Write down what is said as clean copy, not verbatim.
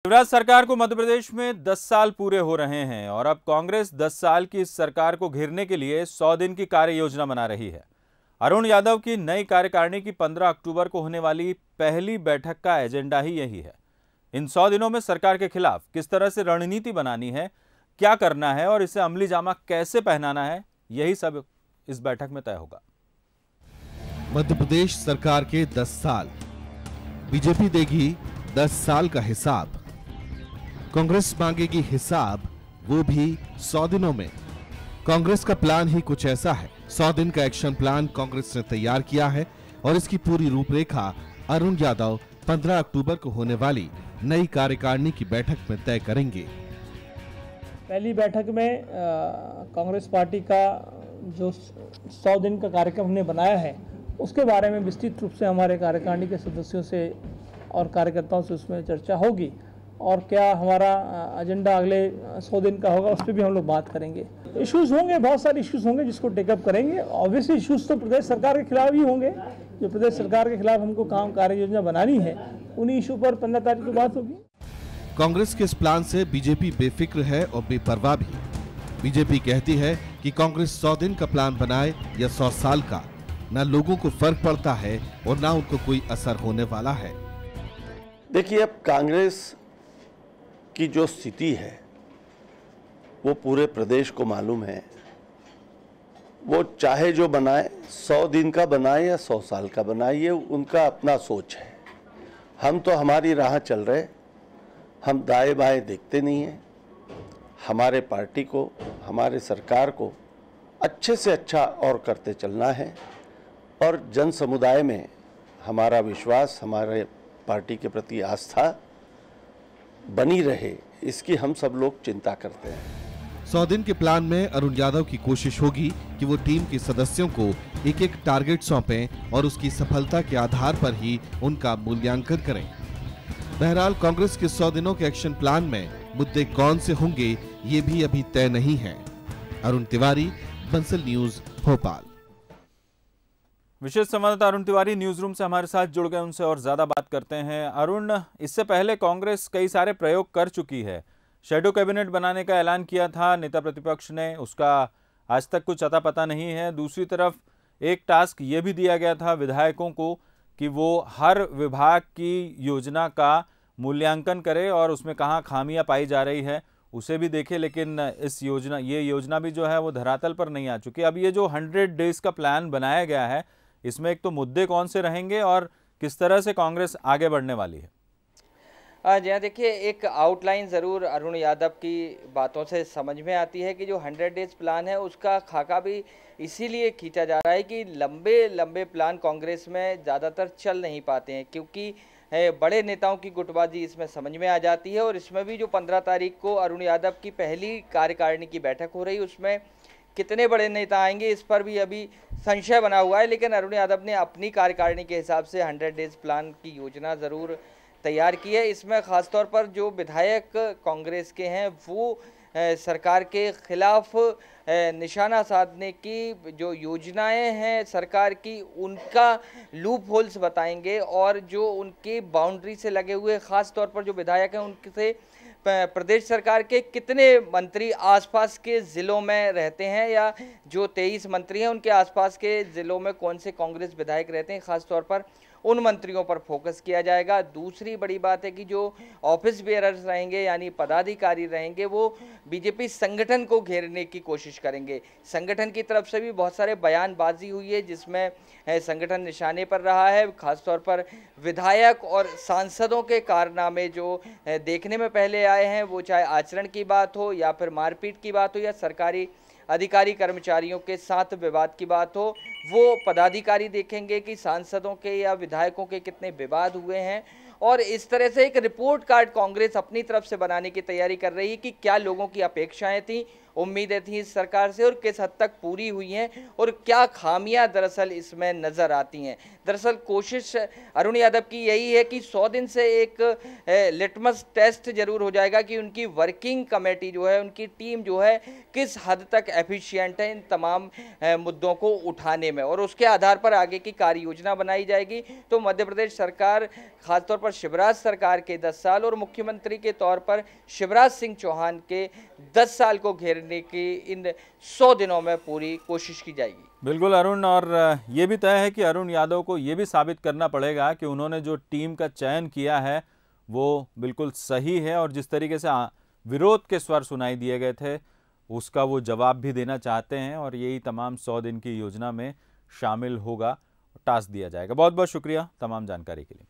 शिवराज सरकार को मध्य प्रदेश में 10 साल पूरे हो रहे हैं और अब कांग्रेस 10 साल की इस सरकार को घेरने के लिए 100 दिन की कार्य योजना बना रही है। अरुण यादव की नई कार्यकारिणी की 15 अक्टूबर को होने वाली पहली बैठक का एजेंडा ही यही है। इन 100 दिनों में सरकार के खिलाफ किस तरह से रणनीति बनानी है, क्या करना है और इसे अमली जामा कैसे पहनाना है, यही सब इस बैठक में तय होगा। मध्य प्रदेश सरकार के 10 साल, बीजेपी देगी 10 साल का हिसाब। कांग्रेस मांगेगी हिसाब, वो भी 100 दिनों में। कांग्रेस का प्लान ही कुछ ऐसा है। 100 दिन का एक्शन प्लान कांग्रेस ने तैयार किया है और इसकी पूरी रूपरेखा अरुण यादव 15 अक्टूबर को होने वाली नई कार्यकारिणी की बैठक में तय करेंगे। पहली बैठक में कांग्रेस पार्टी का जो 100 दिन का कार्यक्रम हमने बनाया है उसके बारे में विस्तृत रूप से हमारे कार्यकारिणी के सदस्यों से और कार्यकर्ताओं से उसमें चर्चा होगी और क्या हमारा एजेंडा अगले 100 दिन का होगा उस पर भी हम लोग बात करेंगे। इश्यूज होंगे, बहुत सारे इश्यूज होंगे जिसको टेकअप करेंगे। ऑब्वियसली इश्यूज तो प्रदेश सरकार के खिलाफ ही होंगे। जो प्रदेश सरकार के खिलाफ हमको काम कार्य योजना बनानी है उन्हीं इशू पर 15 तारीख को बात होगी। कांग्रेस के इस प्लान से बीजेपी बेफिक्र है और बेपरवाह भी। बीजेपी कहती है कि कांग्रेस 100 दिन का प्लान बनाए या 100 साल का, न लोगों को फर्क पड़ता है और न उनको कोई असर होने वाला है। देखिए, अब कांग्रेस की जो स्थिति है वो पूरे प्रदेश को मालूम है। वो चाहे जो बनाए, 100 दिन का बनाए या 100 साल का बनाए, ये उनका अपना सोच है। हम तो हमारी राह चल रहे, हम दाएं बाएं देखते नहीं हैं। हमारे पार्टी को, हमारे सरकार को अच्छे से अच्छा और करते चलना है और जन समुदाय में हमारा विश्वास, हमारे पार्टी के प्रति आस्था बनी रहे, इसकी हम सब लोग चिंता करते हैं। 100 दिन के प्लान में अरुण यादव की कोशिश होगी कि वो टीम के सदस्यों को एक एक टारगेट सौंपें और उसकी सफलता के आधार पर ही उनका मूल्यांकन करें। बहरहाल कांग्रेस के 100 दिनों के एक्शन प्लान में मुद्दे कौन से होंगे ये भी अभी तय नहीं है। अरुण तिवारी, बंसल न्यूज, भोपाल। विशेष संवाददाता अरुण तिवारी न्यूज रूम से हमारे साथ जुड़ गए, उनसे और ज्यादा बात करते हैं। अरुण, इससे पहले कांग्रेस कई सारे प्रयोग कर चुकी है। शैडो कैबिनेट बनाने का ऐलान किया था नेता प्रतिपक्ष ने, उसका आज तक कुछ अता पता नहीं है। दूसरी तरफ एक टास्क ये भी दिया गया था विधायकों को कि वो हर विभाग की योजना का मूल्यांकन करे और उसमें कहाँ खामियां पाई जा रही है उसे भी देखे। लेकिन ये योजना भी जो है वो धरातल पर नहीं आ चुकी। अब ये जो 100 डेज का प्लान बनाया गया है, इसमें एक तो मुद्दे कौन से रहेंगे और किस तरह से कांग्रेस आगे बढ़ने वाली है? जी हाँ, देखिए, एक आउटलाइन ज़रूर अरुण यादव की बातों से समझ में आती है कि जो 100 डेज प्लान है उसका खाका भी इसीलिए खींचा जा रहा है कि लंबे लंबे प्लान कांग्रेस में ज़्यादातर चल नहीं पाते हैं, क्योंकि बड़े नेताओं की गुटबाजी इसमें समझ में आ जाती है। और इसमें भी जो 15 तारीख को अरुण यादव की पहली कार्यकारिणी की बैठक हो रही है उसमें कितने बड़े नेता आएंगे इस पर भी अभी संशय बना हुआ है। लेकिन अरुण यादव ने अपनी कार्यकारिणी के हिसाब से 100 डेज प्लान की योजना ज़रूर तैयार की है। इसमें ख़ासतौर पर जो विधायक कांग्रेस के हैं वो सरकार के खिलाफ निशाना साधने की जो योजनाएं हैं सरकार की, उनका लूप होल्स बताएंगे और जो उनकी बाउंड्री से लगे हुए ख़ास तौर पर जो विधायक हैं उनसे प्रदेश सरकार के कितने मंत्री आसपास के ज़िलों में रहते हैं या जो 23 मंत्री हैं उनके आसपास के ज़िलों में कौन से कांग्रेस विधायक रहते हैं, ख़ास तौर पर उन मंत्रियों पर फोकस किया जाएगा। दूसरी बड़ी बात है कि जो ऑफिस बेयरर्स रहेंगे यानी पदाधिकारी रहेंगे वो बीजेपी संगठन को घेरने की कोशिश करेंगे। संगठन की तरफ से भी बहुत सारे बयानबाजी हुई है जिसमें संगठन निशाने पर रहा है। खासतौर पर विधायक और सांसदों के कारनामे जो देखने में पहले आए हैं, वो चाहे आचरण की बात हो या फिर मारपीट की बात हो या सरकारी अधिकारी कर्मचारियों के साथ विवाद की बात हो, वो पदाधिकारी देखेंगे कि सांसदों के या विधायकों के कितने विवाद हुए हैं। और इस तरह से एक रिपोर्ट कार्ड कांग्रेस अपनी तरफ से बनाने की तैयारी कर रही है कि क्या लोगों की अपेक्षाएं थी, उम्मीदें थी इस सरकार से और किस हद तक पूरी हुई हैं और क्या खामियां दरअसल इसमें नजर आती हैं। दरअसल कोशिश अरुण यादव की यही है कि 100 दिन से एक लिटमस टेस्ट जरूर हो जाएगा कि उनकी वर्किंग कमेटी जो है, उनकी टीम जो है किस हद तक एफिशिएंट है इन तमाम मुद्दों को उठाने में, और उसके आधार पर आगे की कार्य योजना बनाई जाएगी। तो मध्य प्रदेश सरकार खासतौर पर पर शिवराज सरकार के 10 साल और मुख्यमंत्री के तौर पर शिवराज सिंह चौहान के 10 साल को घेरने की इन 100 दिनों में पूरी कोशिश की जाएगी। बिल्कुल अरुण, और ये भी तय है कि अरुण यादव को ये भी साबित करना पड़ेगा कि उन्होंने जो टीम का चयन किया है वो बिल्कुल सही है, और जिस तरीके से विरोध के स्वर सुनाई दिए गए थे उसका वो जवाब भी देना चाहते हैं, और यही तमाम 100 दिन की योजना में शामिल होगा, टास्क दिया जाएगा। बहुत बहुत शुक्रिया तमाम जानकारी के लिए।